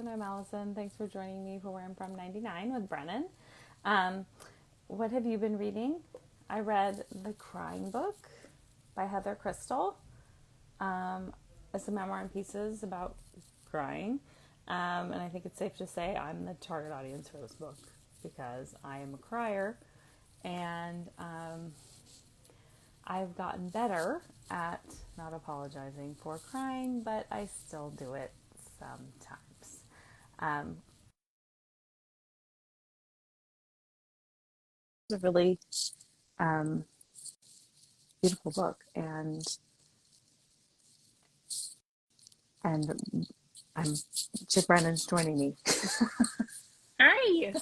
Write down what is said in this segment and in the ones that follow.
I'm Allison. Thanks for joining me for Where I'm From 99 with Brenan. Um, what have you been reading? I read The Crying Book by Heather Crystal. It's a memoir in pieces about crying. And I think it's safe to say I'm the target audience for this book because I am a crier and I've gotten better at not apologizing for crying, but I still do it sometimes. Um, it's a really um, beautiful book, and I'm Chip Brennan's joining me. Hi.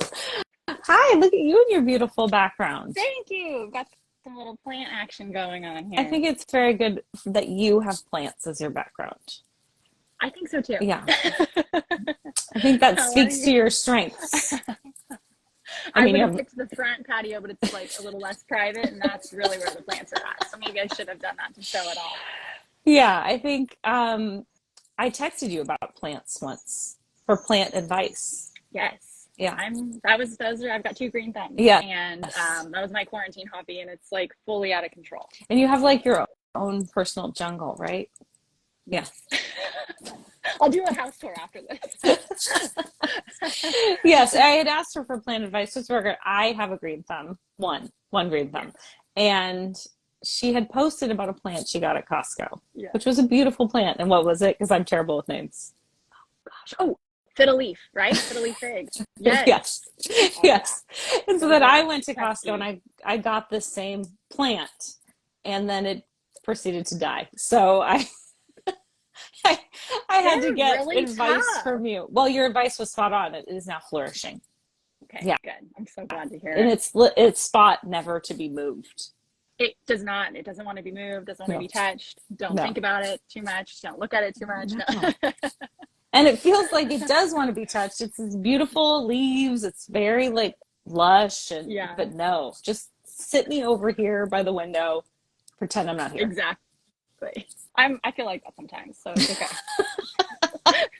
Hi, look at you and your beautiful background. Thank you. Got some little plant action going on I here. think it's very good that you have plants as your background. I think so too. Yeah, I think that How are speaks to you? your strengths. I I mean, would you have have, picked the front patio, but it's like a little less private, and that's really where the plants are at. So maybe I should have done that to show it all. yeah, I think I texted you about plants once for plant advice. Yes. Yeah, I've got two green thumbs, yes. and that was my quarantine hobby, and it's like fully out of control. And you have like your own personal jungle, right? Yeah. Yes. I'll do a house tour after this. Yes, I had asked her for plant advice. Just worker, I have a green thumb, one green Yes. thumb, and she had posted about a plant she got at Costco, Yeah. which was a beautiful plant. And what was it? Because I'm terrible with names. Gosh. Oh, fiddle leaf, right? Fiddle leaf fig. Yes. Yes, Oh yeah. yes. And so Those then I are went to Costco and pesky. I got the same plant, and then it proceeded to die. So I, I They're had to get really advice tough. from you. Well, your advice was spot on. It is now flourishing. Okay, Yeah, good. I'm so glad to hear in it. its spot, never to be moved. It does not. It doesn't want to be moved. Doesn't want to No, be touched. Don't no, think about it too much. Don't look at it too much. no. No. And it feels like it does want to be touched. It's these beautiful leaves. It's very like lush, and Yeah, but no, just sit me over here by the window. Pretend I'm not here. exactly. I feel like that sometimes, so it's okay.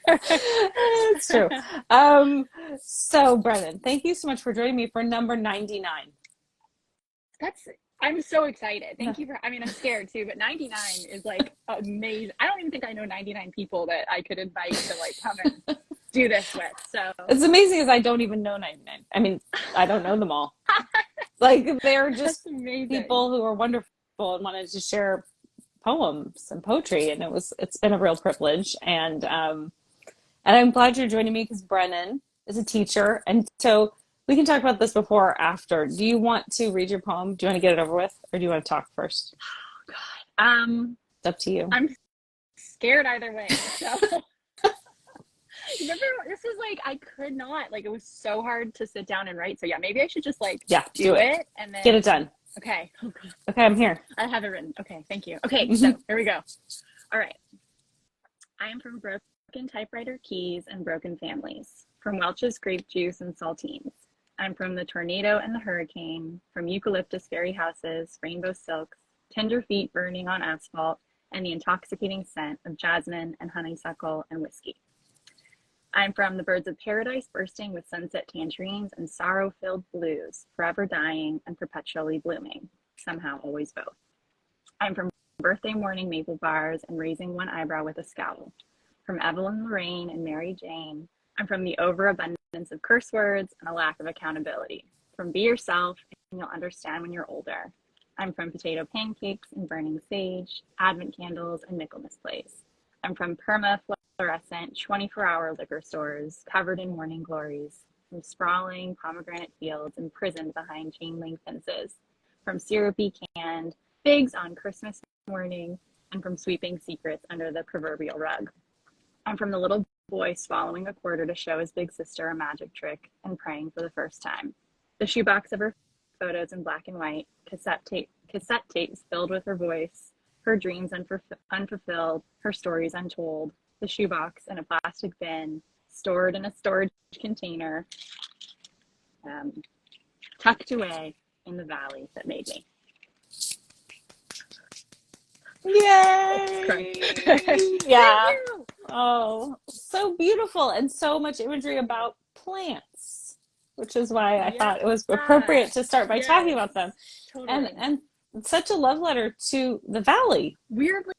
It's true. Um, so Brennan, thank you so much for joining me for number 99. That's I'm so excited. Thank you I'm scared too, but 99 is like amazing. I don't even think I know 99 people that I could invite to like come and do this with. So It's amazing as I don't even know 99. I mean, I don't know them all. Like they're that's just amazing. people who are wonderful and wanted to share poems and poetry, and it's been a real privilege. And I'm glad you're joining me because Brennan is a teacher, and so we can talk about this before or after. Do you want to read your poem? Do you want to get it over with, or do you want to talk first? Oh God. It's up to you. I'm scared either way. So remember, this is like I could not like it was so hard to sit down and write. So yeah, maybe I should just like Yeah, do do it. it and Get it then done. okay. Oh God. Okay, I'm here. I have it written. Okay, thank you. Okay, so Mhm. here we go. All right. I am from broken typewriter keys and broken families, from Welch's grape juice and saltines. I'm from the tornado and the hurricane, from eucalyptus fairy houses, rainbow silks, tender feet burning on asphalt, and the intoxicating scent of jasmine and honeysuckle and whiskey. I'm from the birds of paradise bursting with sunset tangerines and sorrow-filled blues, forever dying and perpetually blooming, somehow always both. I'm from birthday morning maple bars and raising one eyebrow with a scowl. From Evelyn Lorraine and Mary Jane, I'm from the overabundance of curse words and a lack of accountability. From be yourself and you'll understand when you're older. I'm from potato pancakes and burning sage, advent candles and Michaelmas plays. I'm from perma fluorescent 24-hour liquor stores covered in morning glories. From sprawling pomegranate fields imprisoned behind chain link fences. From syrupy canned figs on Christmas morning, and from sweeping secrets under the proverbial rug. I'm from the little boy swallowing a quarter to show his big sister a magic trick and praying for the first time. The shoebox of her photos in black and white, cassette tapes filled with her voice, her dreams unfulfilled, her stories untold. The shoebox in a plastic bin, stored in a storage container, um, tucked away in the valley that made me. Yay! Thank Yeah. you. Oh, so beautiful and so much imagery about plants, which is why I Yeah. thought it was appropriate to start by talking Yes. about them. Totally. And such a love letter to the valley. Weirdly,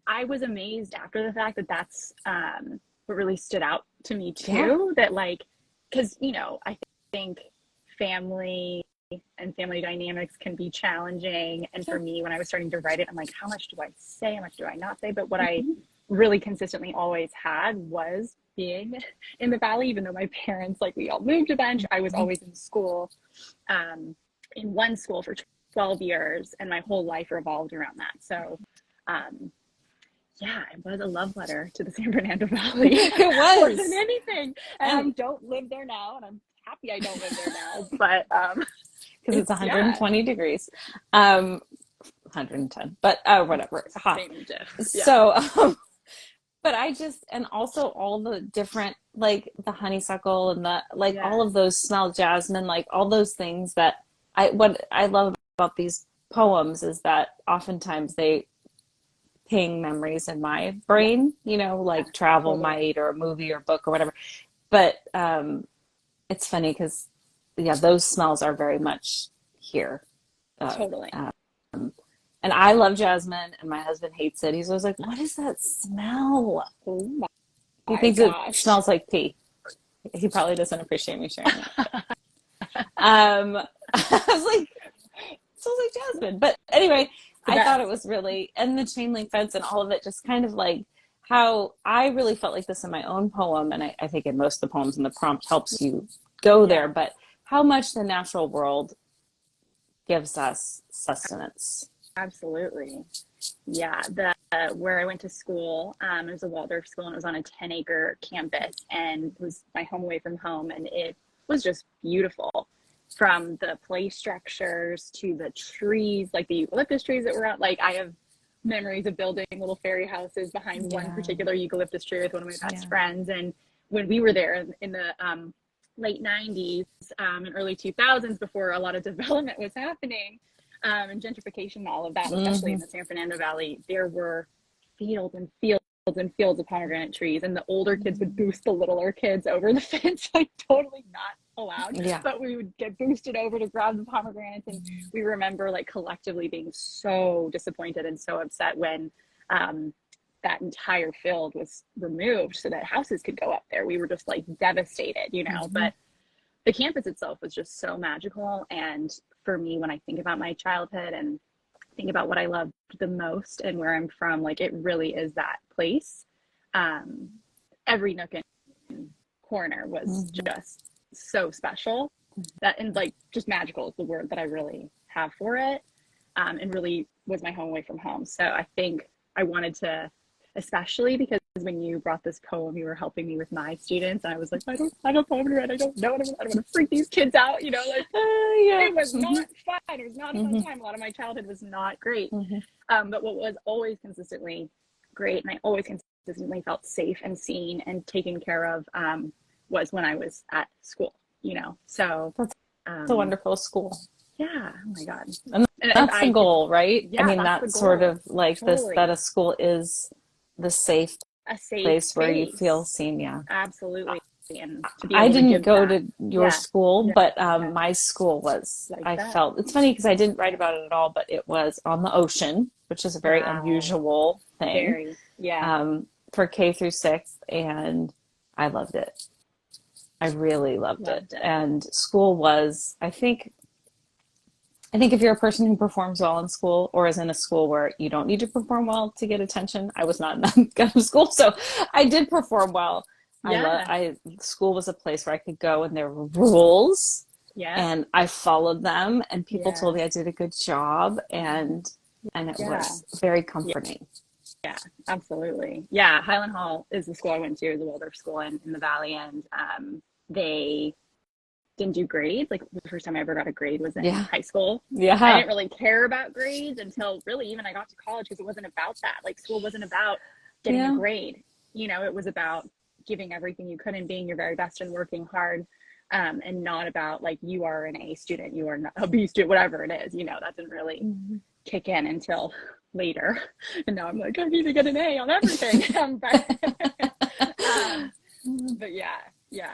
I was amazed after the fact that that's what really stood out to me Yeah. too. That like, because I think family and family dynamics can be challenging. And Yeah. for me, when I was starting to write it, I'm like, how much do I say? How much do I not say? But what I Mhm. really consistently always had was being in the valley, even though my parents, like, we all moved a bunch. I was Mhm. always in school, um, in one school for 12 years, and my whole life revolved around that. So, um, yeah, it was a love letter to the San Bernardino Valley It more than was. anything. And And I don't live there now, and I'm happy I don't live there now. But because it's it's, yeah, 120 degrees. 110, but whatever, hot. same diff. Yeah, So, but I just, and also all the different, like the honeysuckle and the, like all yes, of those smell, jasmine, like all those things that what I love about these poems is that oftentimes they ping memories in my yeah, brain, yeah, like travel totally, might or a movie or book or whatever. But it's funny because, yeah, those smells are very much here. Uh, totally. um, and I love jasmine, and my husband hates it. He's always like, "What is that smell?" Oh He my thinks it gosh. smells like pee. He probably doesn't appreciate me sharing that. I was like, it smells like jasmine. But anyway, The I thought it best. was really, and the chain link fence and all of it, just kind of like how I really felt like this in my own poem. And I think in most of the poems, and the prompt helps you go there, Yeah, but how much the natural world gives us sustenance. absolutely. Yeah, the where I went to school, it was a Waldorf school, and it was on a 10-acre campus, and it was my home away from home, and it was just beautiful, from the play structures to the trees, like the eucalyptus trees that were out. Like, I have memories of building little fairy houses behind one Yeah. particular eucalyptus tree with one of my best Yeah. friends. And when we were there in the late 90s and early 2000s, before a lot of development was happening, and gentrification and all of that, especially Mm-hmm. in the San Fernando Valley, there were fields and fields and fields of pomegranate trees, and the older kids would boost the littler kids over the fence, like totally not allowed, Yeah. but we would get boosted over to grab the pomegranates. And we remember, like, collectively being so disappointed and so upset when um, that entire field was removed so that houses could go up there. We were just like devastated, Mm-hmm. but the campus itself was just so magical. And for me, when I think about my childhood and think about what I loved the most and where I'm from, like, it really is that place. Um, every nook and corner was Mm-hmm. just so special, that, and like, just magical is the word that I really have for it. And really was my home away from home. So I think I wanted to, especially because when you brought this poem, you were helping me with my students, and I was like, I don't have a poem to write. I don't know what I don't want to freak these kids out. Like, Yeah. it was Mm-hmm. not fun. It was not a fun Mm-hmm. time. A lot of my childhood was not great. Mm-hmm. But what was always consistently great, and I always consistently felt safe and seen and taken care of, was when I was at school. So, That's a um, wonderful school. yeah, oh my God. And And if that's the I could, goal, right? I yeah, mean, that's the that's sort goal. of like this, that Totally. a school is the safe A safe place where you feel space. seen. Yeah. Absolutely. And to be I able to didn't give go that. to your Yeah. school, Yeah. but Yeah. my school was, Like I that. felt, it's funny because I didn't write about it at all, but it was on the ocean, which is a very Wow. unusual thing Very. Yeah. for K through sixth. And I loved it. I really loved it. Loved it. And school was, I think if you're a person who performs well in school or is in a school where you don't need to perform well to get attention, I was not in that kind of school, so I did perform well. Yeah. School was a place where I could go and there were rules Yeah. and I followed them and people Yeah. told me I did a good job and it Yeah. was very Yeah. comforting. Yeah. Absolutely. Yeah. Highland Hall is the school I went to. It was a Waldorf school in the Valley. And they didn't do grades. Like, the first time I ever got a grade was in Yeah. high school. I Yeah. didn't really care about grades until really even I got to college, because it wasn't about that. Like, school wasn't about getting a Yeah. grade. It was about giving everything you could and being your very best and working hard. And not about, like, you are an A student, you are not a B student, whatever it is. That didn't really Mm-hmm. kick in until later. And now I'm like, I need to get an A on everything. But yeah.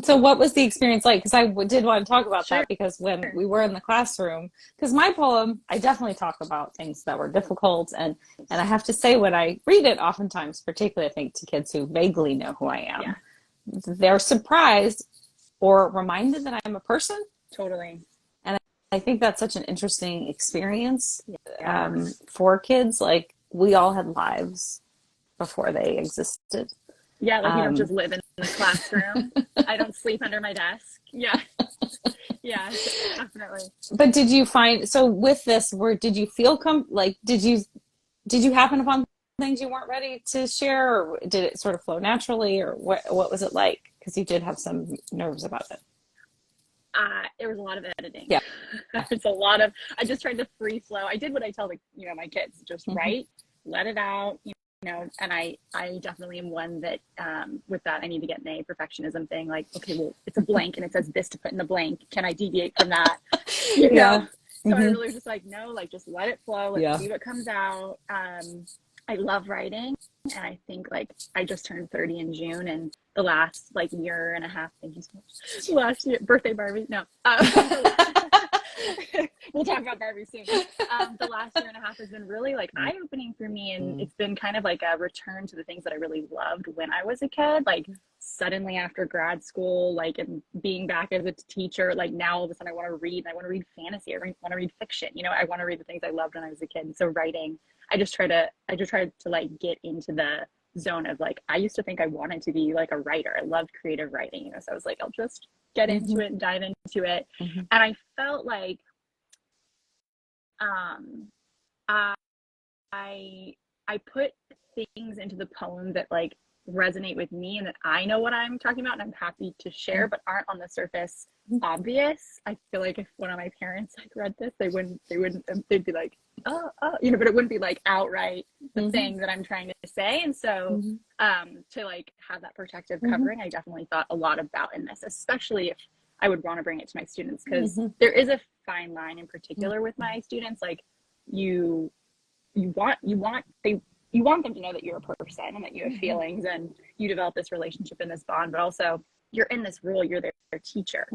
So what was the experience like? Because did want to talk about Sure. that, because when we were in the classroom, because my poem, I definitely talk about things that were difficult. And I have to say, when I read it, oftentimes, particularly I think to kids who vaguely know who I am, Yeah, they're surprised or reminded that I'm a person. totally. And I think that's such an interesting experience Yeah. for kids. Like, we all had lives before they existed. Yeah, like you don't just live in the classroom. I don't sleep under my desk. Yeah. Yeah, definitely. But did you find, so with this, did you feel did you happen upon things you weren't ready to share, or did it sort of flow naturally, or what was it like? Because you did have some nerves about it. There was a lot of editing. Yeah. There's a lot of, I just tried to free flow. I did what I tell my kids, just write, let it out, and I definitely am one that, with that, I need to get an A, perfectionism thing. Like, okay, well, it's a blank and it says this to put in the blank. Can I deviate from that? Yeah. So I really was just like, no, like, just let it flow. Let's Yeah. see what comes out. I love writing. And I think, like, I just turned 30 in June, and the last like year and a half, thank you so much. Last year, birthday Barbie. No, we'll talk about Barbie soon. The last year and a half has been really like eye-opening for me, and it's been kind of like a return to the things that I really loved when I was a kid. Like, suddenly after grad school, like, and being back as a teacher, like, now all of a sudden I want to read, and I want to read fantasy. I want to read fiction. I want to read the things I loved when I was a kid. And so writing, I just try to like get into the zone of, like, I used to think I wanted to be like a writer. I loved creative writing, so I was like, I'll just get into it and dive into it. And I felt like I put things into the poem that, like, resonate with me and that I know what I'm talking about and I'm happy to share, but aren't on the surface obvious. I feel like if one of my parents like read this, they'd be like, oh, but it wouldn't be like outright the thing that I'm trying to say. And so to like have that protective covering, I definitely thought a lot about in this, especially if I would want to bring it to my students, because there is a fine line in particular with my students. Like, you want them to know that you're a person and that you have feelings and you develop this relationship and this bond, but also you're in this role, you're their teacher.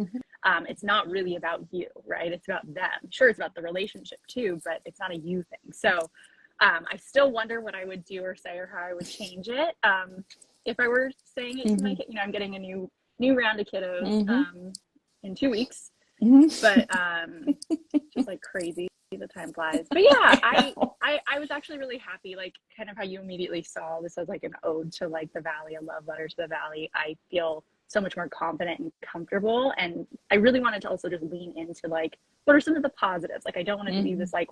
It's not really about you, right? It's about them. Sure, it's about the relationship too, but it's not a you thing. So I still wonder what I would do or say or how I would change it. If I were saying it to my kid, I'm getting a new round of kiddos in 2 weeks, but just like crazy. The time flies. But yeah, I was actually really happy, like, kind of how you immediately saw this as like an ode to like the Valley, a love letter to the Valley. I feel so much more confident and comfortable, and I really wanted to also just lean into, like, what are some of the positives. Like, I don't want it to be this like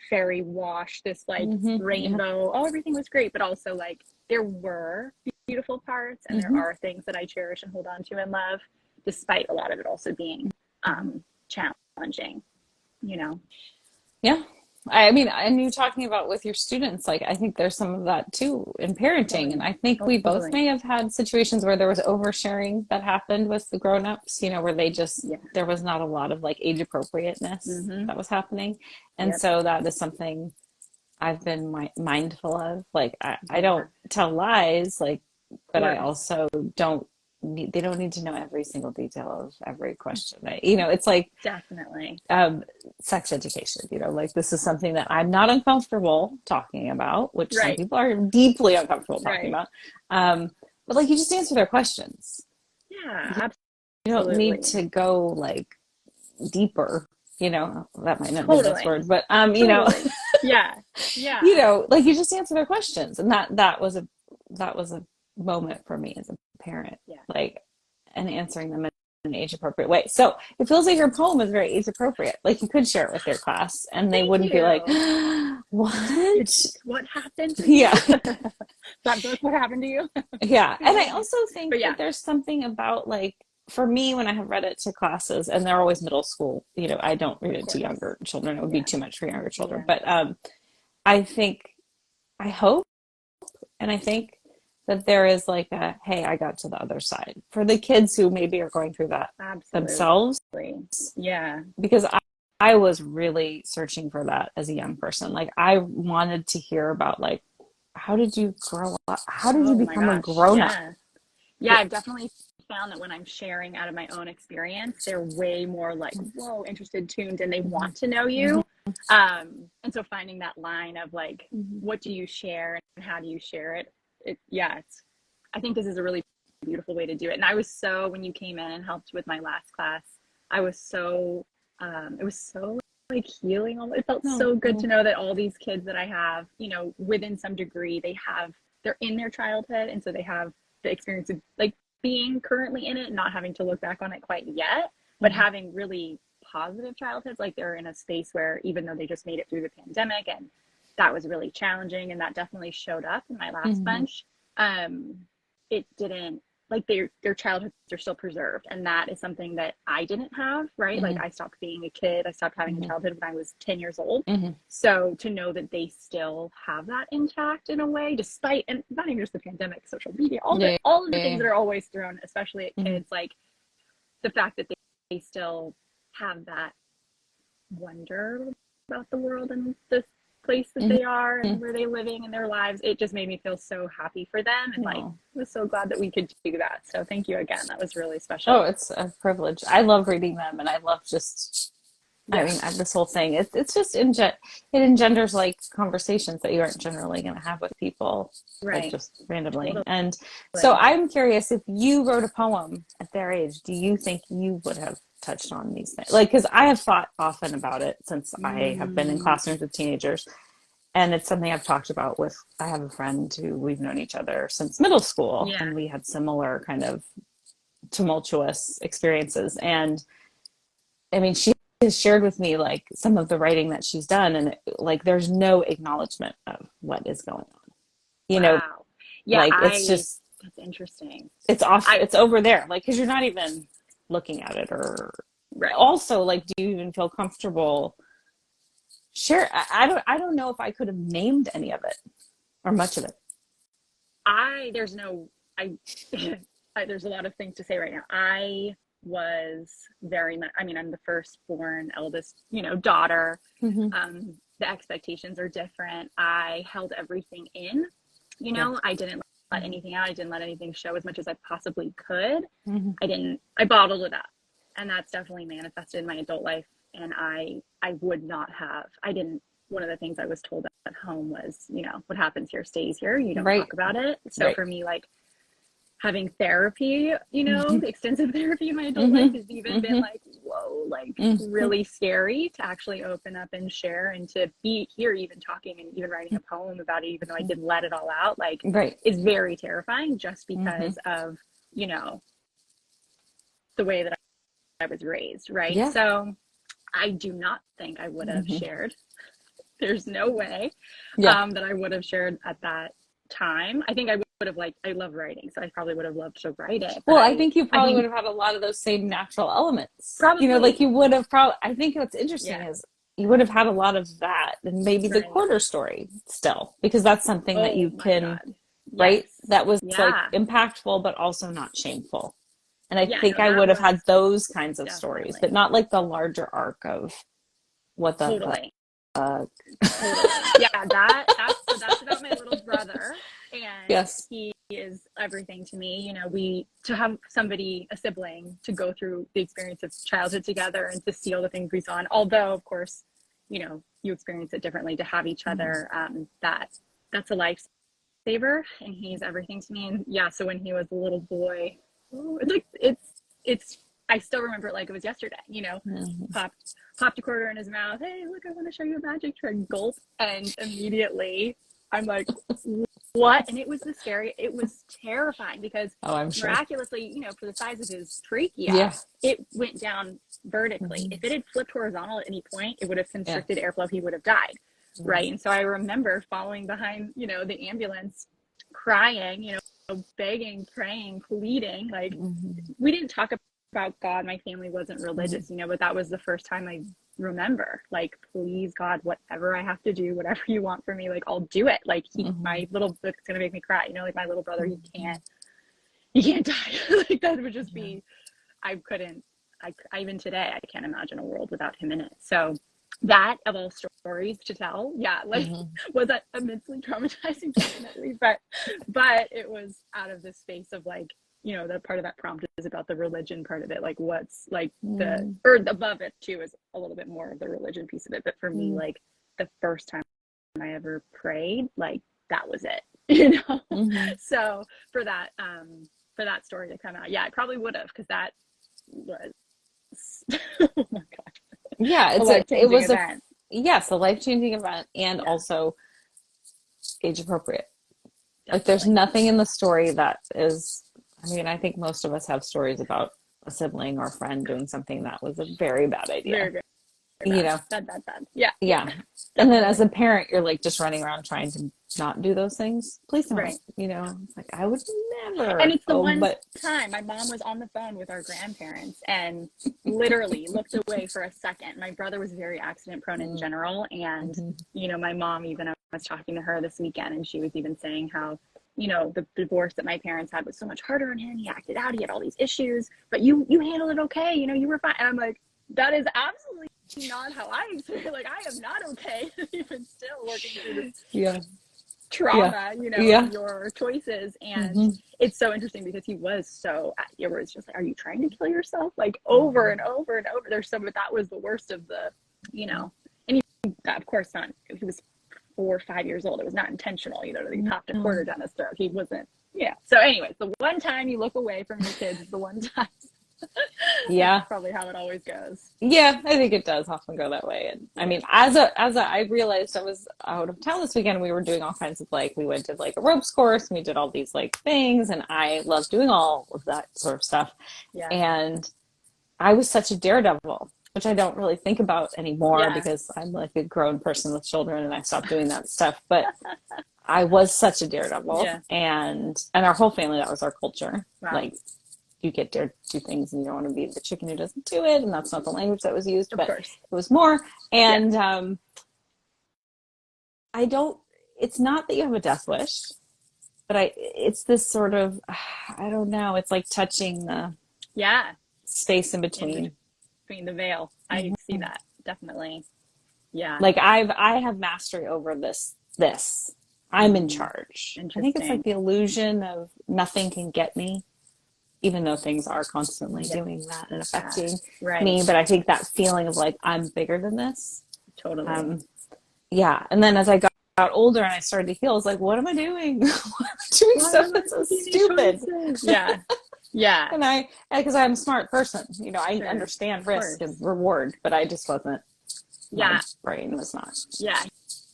fairy wash, this like rainbow, oh, everything was great, but also like there were beautiful parts, and there are things that I cherish and hold on to and love, despite a lot of it also being challenging. Yeah. I mean, and you talking about with your students, like, I think there's some of that too in parenting. And I think we both may have had situations where there was oversharing that happened with the grown-ups, where they just, there was not a lot of like age appropriateness that was happening. And so that is something I've been mindful of. Like, I don't tell lies, like, but I also they don't need to know every single detail of every question. It's like definitely sex education, like, this is something that I'm not uncomfortable talking about, which some people are deeply uncomfortable talking about. But like, you just answer their questions. Yeah, you don't need to go like deeper, that might not be the best word, but yeah like, you just answer their questions. And that was a moment for me as a parent, like, and answering them in an age appropriate way. So it feels like your poem is very age appropriate. Like, you could share it with your class and they wouldn't be like, what happened to you? That book, what happened to you? And I also think that there's something about, like, for me, when I have read it to classes, and they're always middle school, I don't read it to younger children. It would be too much for younger children. But I hope, and I think that there is like hey, I got to the other side for the kids who maybe are going through that themselves. Yeah. Because I was really searching for that as a young person. Like I wanted to hear about like how did you grow up? How did you Oh my become a gosh. grown up? Yeah. Yeah, I've definitely found that when I'm sharing out of my own experience, they're way more like, whoa, interested, tuned, and they Mhm. want to know Mhm. you. And so finding that line of like, Mhm. what do you share and how do you share it? Yeah, I think this is a really beautiful way to do it. And I was so, when you came in and helped with my last class, I was so, it was so like healing. It felt No. so good Mhm. to know that all these kids that I have, within some degree, they're in their childhood. And so they have the experience of like being currently in it, not having to look back on it quite yet, but Mhm. having really positive childhoods. Like they're in a space where even though they just made it through the pandemic and that was really challenging and that definitely showed up in my last Mhm. bunch, um, it didn't like their childhoods are still preserved, and that is something that I didn't have, right? Like Mhm. I stopped being a kid, I stopped having a Mhm. childhood when I was 10 years old. Mhm. So to know that they still have that intact in a way, despite, and not even just the pandemic, social media, Yeah. all of the things Yeah. that are always thrown, especially at Mhm. kids, like the fact that they still have that wonder about the world and the place that Mhm. they are and Mhm. where they're living in their lives. It just made me feel so happy for them, and like No. I was so glad that we could do that. So thank you again. That was really Oh, special. it's a privilege. I love reading them, and I love just I Yeah. mean, this whole thing, it's just it engenders like conversations that you aren't generally going to have with people, like Right. just randomly. Totally. And so I'm curious if you wrote a poem at their age, do you think you would have touched on these things? Like, because I have thought often about it since I have been in Mm, classrooms with teenagers. And it's something I've talked about with, I have a friend who we've known each other since middle school, yeah. and we had similar kind of tumultuous experiences. And I mean, she has shared with me like some of the writing that she's done, and like there's no acknowledgement of what is going on. You know, Wow. Yeah, like it's just that's interesting. it's off, I it's over there, like because you're not even looking at it. Or right. also, like, do you even feel comfortable? Share. I don't know if I could have named any of it or much of it. There's no I there's a lot of things to say right now. I was very much, I mean, I'm the firstborn, eldest, daughter. Mm-hmm. The expectations are different. I held everything in, Yeah. I didn't let Mm-hmm. anything out. I didn't let anything show as much as I possibly could. Mm-hmm. I bottled it up. And that's definitely manifested in my adult life. And I would not have, I didn't, one of the things I was told at home was, what happens here stays here. You don't Right. talk about it. So Right. for me, like, having therapy, Mm-hmm. extensive therapy in my adult life Mm-hmm. has even been Mm-hmm. like, whoa, like Mm-hmm. really scary to actually open up and share and to be here, even talking and even writing a poem about it, even though I didn't let it all out, like, Right. is very terrifying just Mm-hmm. because of, you know, the way that I was raised, right? Yeah. So I do not think I would have Mm-hmm. shared. There's no way Yeah. that I would have shared at that time. I think I would have I love writing, so I probably would have loved to write it. But Well, I think you I probably would think have had a lot of those same natural elements. You know, like probably, you would have probably, I think what's interesting yeah, is you would have had a lot of that and maybe the right. quarter story still, because that's something that Oh you my can, God. right? Yes. That was like Yeah. impactful, but also not shameful. And I Yeah. think No, I that would have had was those kinds of stories, but definitely, not like the larger arc of what the totally, fuck. totally. Yeah. That's about my little brother. And Yes. he is everything to me. To have somebody, a sibling, to go through the experience of childhood together and to see all the things we saw. And although, of course, you experience it differently, to have each Mm-hmm. other, that's a lifesaver. And he's everything to me. And yeah, so when he was a little boy, it's I still remember it like it was yesterday. Mm-hmm. Popped popped a quarter in his mouth. Hey, look, I want to show you a magic trick. Gulp, and immediately I'm like, what? And it was terrifying because Oh, I'm sure. miraculously, for the size of his trachea, Yeah. it went down vertically. Mm-hmm. If it had flipped horizontal at any point, it would have Yeah. constricted airflow. He would have died. Mm-hmm. Right. And so I remember following behind, the ambulance, crying, begging, praying, pleading. Like, Mm-hmm. we didn't talk about God. My family wasn't Mm-hmm. religious, but that was the first time I remember, like, please God, whatever I have to do, whatever you want from me, like, I'll do it. Like, Mm-hmm. my little book's gonna make me cry, like my little brother, Mm-hmm. he can't die. Like, that would just Yeah. be, I couldn't I even today, I can't imagine a world without him in it. So that, of all stories to tell, yeah, like was that immensely traumatizing, definitely, but it was out of this space of like, you know, the part of that prompt is about the religion part of it, like what's like or above it too is a little bit more of the religion piece of it, but for me, like the first time I ever prayed, like that was it, you know. So for that story to come out, yeah, I probably would have, because that was oh my god, Yeah, it was event. Yes, a life-changing event, and also age appropriate. Definitely. Like there's nothing in the story that is, I mean, I think most of us have stories about a sibling or a friend doing something that was a very bad idea. Very, very bad. You know? Bad. Yeah. Yeah. And then as a parent, you're like just running around trying to not do those things. Please don't. Right. You know, it's like I would never. And it's the one time my mom was on the phone with our grandparents and literally looked away for a second. My brother was very accident prone in general. And, you know, my mom, even I was talking to her this weekend, and she was even saying how, you know, the divorce that my parents had was so much harder on him. He acted out, he had all these issues, but you handled it okay. You know, you were fine. And I'm like, that is absolutely not how I experience. Like, I am not okay, even still working through this trauma, you know, your choices. And it's so interesting because he was so, it was just like, are you trying to kill yourself? Like over and over and over. There's but that was the worst of the, you know, and he, of course not, he was 4 or 5 years old. It was not intentional, you know, that he popped a quarter down his throat. He wasn't, So anyways, the one time you look away from your kids is the one time. That's probably how it always goes. Yeah, I think it does often go that way. And I mean, I realized I was out of town this weekend. We were doing all kinds of like, we went to like a ropes course and we did all these like things, and I love doing all of that sort of stuff. And I was such a daredevil, which I don't really think about anymore because I'm like a grown person with children and I stopped doing that stuff. But I was such a daredevil, and our whole family, that was our culture. Like, you get dared to do things and you don't want to be the chicken who doesn't do it, and that's not the language that was used, but it was more. And I don't, it's not that you have a death wish, but it's this sort of, I don't know, it's like touching the space in between the veil. I see that, definitely. Like I have mastery over this I'm in charge. I think it's like the illusion of nothing can get me, even though things are constantly doing that and affecting me. But I think that feeling of like, I'm bigger than this. Totally. And then as I got older and I started to heal, I was like, what am I doing? Why am I doing stuff that's so stupid? And because I'm a smart person, you know, I understand risk and reward, but I just wasn't. My brain was not.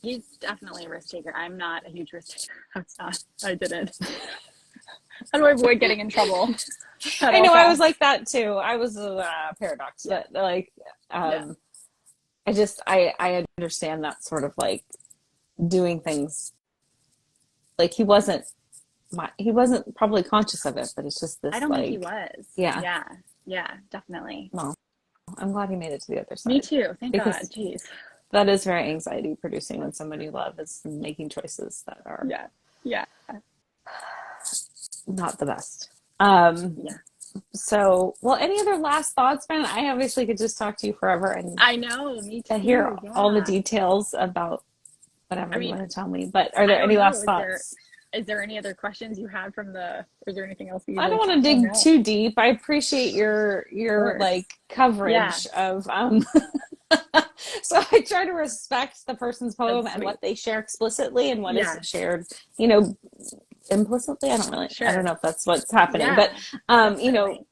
He's definitely a risk taker. I'm not a huge risk taker. That's not. I didn't. How do I avoid getting in trouble? I know I was like that too. I was a paradox, but like, I understand that sort of like doing things. Like he wasn't probably conscious of it, but it's just this. I don't think he was. Yeah, definitely. Well, I'm glad he made it to the other side. Me too. Thank God. Jeez. That is very anxiety producing when somebody you love is making choices that are not the best. So, well, any other last thoughts, Ben? I obviously could just talk to you forever, and I know, me too. Hear all the details about whatever you want to tell me. But are there any last thoughts? Is there any other questions you had or is there anything else? I don't want to dig too deep. I appreciate your like coverage of. So I try to respect the person's poem and what they share explicitly and what is shared, you know, implicitly. I don't know if that's what's happening, but you know,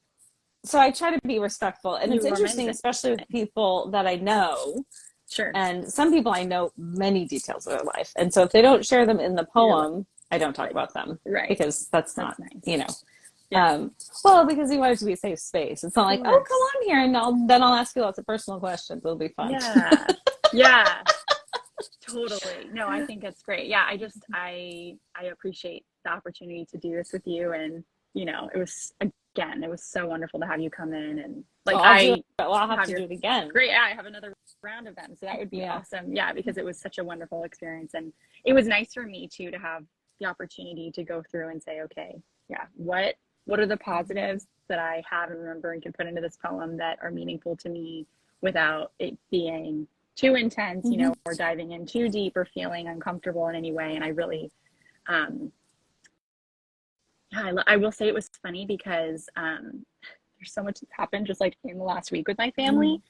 so I try to be respectful, and it's interesting, especially with people that I know. And some people I know many details of their life, and so if they don't share them in the poem, I don't talk about them, because that's not nice. You know. Well, because you want it to be a safe space. It's not like, oh, come on here, and then I'll ask you lots of personal questions. It'll be fun. Totally. No, I think it's great. I appreciate the opportunity to do this with you, and you know, it was so wonderful to have you come in, and like I'll have to do it again. Great. I have another round of them, so that would be awesome. Because it was such a wonderful experience, and it was nice for me too to have the opportunity to go through and say, okay, what what are the positives that I have and remember and can put into this poem that are meaningful to me without it being too intense, you know, or diving in too deep or feeling uncomfortable in any way. And I really, I will say it was funny because there's so much that's happened just like in the last week with my family,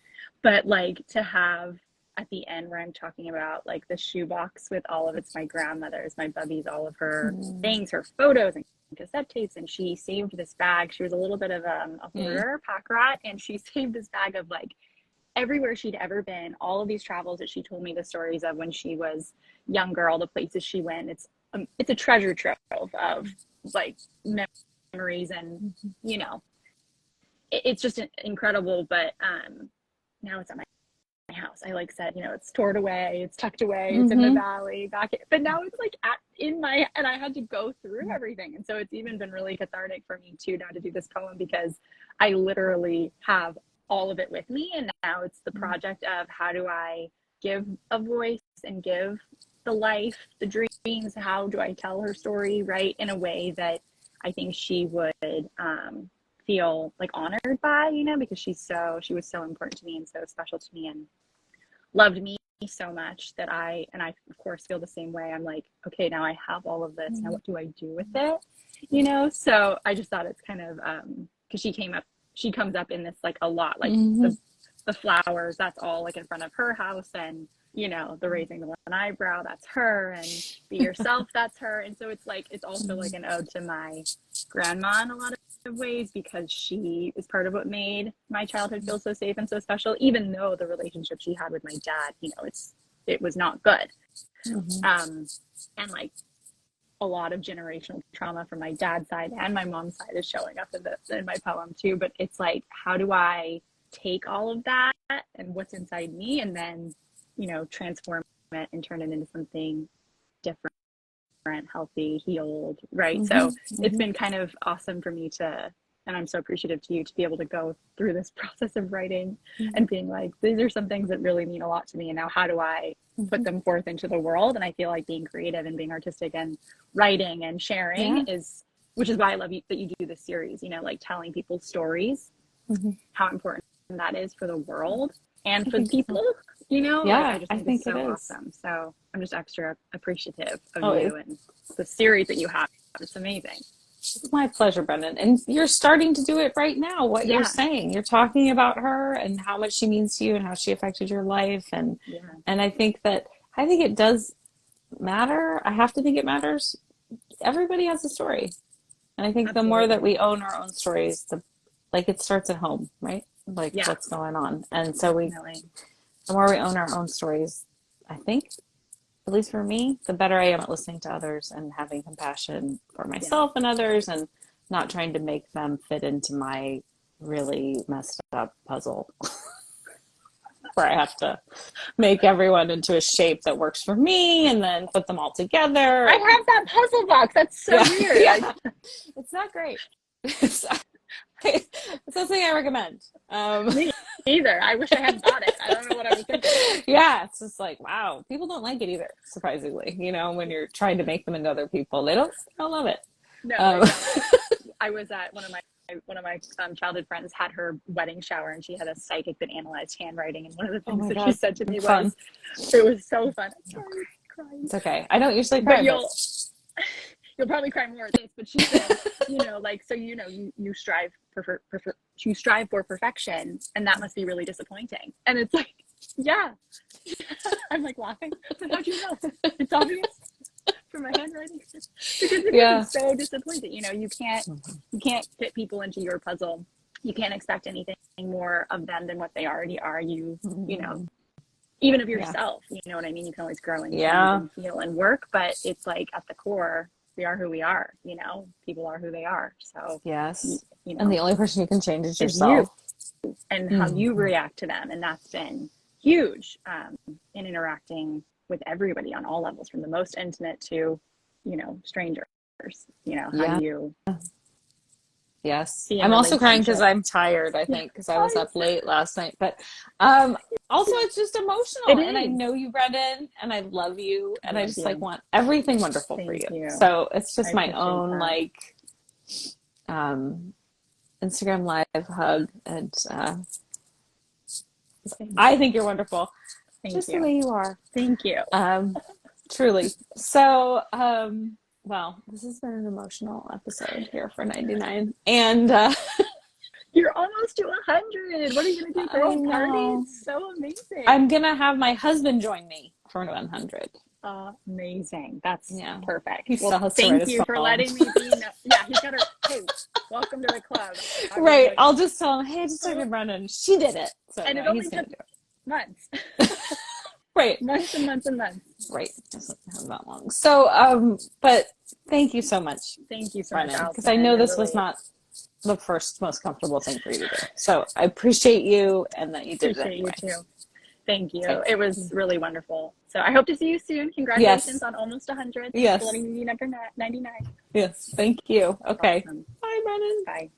but like to have at the end where I'm talking about like the shoebox with all of it's my grandmother's, my bubby's, all of her things, her photos and cassette tapes, and she saved this bag. She was a little bit of a hoarder, pack rat, and she saved this bag of like everywhere she'd ever been, all of these travels that she told me the stories of when she was younger, all the places she went. It's a treasure trove of like memories, and you know, it's just incredible. But now it's at my house. I like said, you know, it's stored away, it's tucked away, it's in the valley back, but now it's like and I had to go through everything. And so it's even been really cathartic for me too now to do this poem, because I literally have all of it with me. And now it's the project of how do I give a voice and give the life, the dreams, how do I tell her story, right, in a way that I think she would feel like honored by, you know, because she was so important to me and so special to me and loved me so much that I of course feel the same way. I'm like, okay, now I have all of this, now what do I do with it, you know? So I just thought it's kind of because she comes up in this like a lot, like the flowers, that's all like in front of her house, and you know, the raising the one eyebrow, that's her, and be yourself, that's her. And so it's like, it's also like an ode to my grandma in a lot of ways, because she is part of what made my childhood feel so safe and so special, even though the relationship she had with my dad, you know, it was not good. And like a lot of generational trauma from my dad's side and my mom's side is showing up in my poem too. But it's like, how do I take all of that and what's inside me and then, you know, transform it and turn it into something different, healthy, healed, right? So it's been kind of awesome for me and I'm so appreciative to you to be able to go through this process of writing and being like, these are some things that really mean a lot to me, and now how do I put them forth into the world? And I feel like being creative and being artistic and writing and sharing which is why I love that you do this series, you know, like telling people's stories, how important that is for the world and for people, you know? Yeah, like, I think it's so awesome. So I'm just extra appreciative of you and the series that you have. It's amazing. It's my pleasure, Brennan. And you're starting to do it right now, what you're saying. You're talking about her and how much she means to you and how she affected your life. And I think it does matter. I have to think it matters. Everybody has a story. And I think the more that we own our own stories, it starts at home, right? Like what's going on. And so the more we own our own stories, I think, at least for me, the better I am at listening to others and having compassion for myself and others, and not trying to make them fit into my really messed up puzzle where I have to make everyone into a shape that works for me and then put them all together. I have that puzzle box. That's so weird. Yeah. It's not great. It's not something I recommend. Me either. I wish I had bought it. I don't know what I was thinking. Yeah, it's just like, wow, people don't like it either, surprisingly. You know, when you're trying to make them into other people, they don't love it. No, I was at one of my childhood friends had her wedding shower, and she had a psychic that analyzed handwriting, and one of the things that she said to me was, it was so fun. It's okay. I don't usually cry, but you'll probably cry more at this, but she said, you know, like, so, you know, you strive you strive for perfection, and that must be really disappointing. And it's like, yeah. I'm like laughing. How'd you know? It's obvious from my handwriting. Because it is so disappointing. You know, you can't fit people into your puzzle. You can't expect anything more of them than what they already are. You know, even of yourself, you know what I mean? You can always grow and change and feel and work, but it's like at the core, we are who we are, you know, people are who they are. So you know, and the only person you can change is yourself. You, and how you react to them. And that's been huge in interacting with everybody on all levels, from the most intimate to, you know, strangers, you know, how do you I'm also crying because I'm tired, I think, because I was up late last night. But also, it's just emotional. And I know you, Brenan, and I love you. And I just want everything wonderful for you. So it's just my own, Instagram Live hug. And Thank I you. think you're wonderful, Thank just the you. way you are. Thank you. Truly. So, well, this has been an emotional episode here for 99. And You're almost to 100. What are you going to do? Throw I a party? know. It's so amazing. I'm going to have my husband join me for 100. Amazing. That's Yeah. perfect. He still has to write Thank his you for phone. letting me be. Yeah, he's got her. Hey, welcome to the club. Right. I'll just tell him, hey, just talking to Brenan. She did it. So And no, it only he's going took to do it. months. Right. Months and months and months. Right. It doesn't have that long. So, but thank you so much, Thank you so much, Brenan, because Allison. I know this really was not the first most comfortable thing for you to do. So I appreciate you and that you did it anyway. You too. Thank you. Okay. It was really wonderful. So I hope to see you soon. Congratulations on almost 100. Yes. For letting me be number 99. Yes. Thank you. Okay. Awesome. Bye, Brenan. Bye.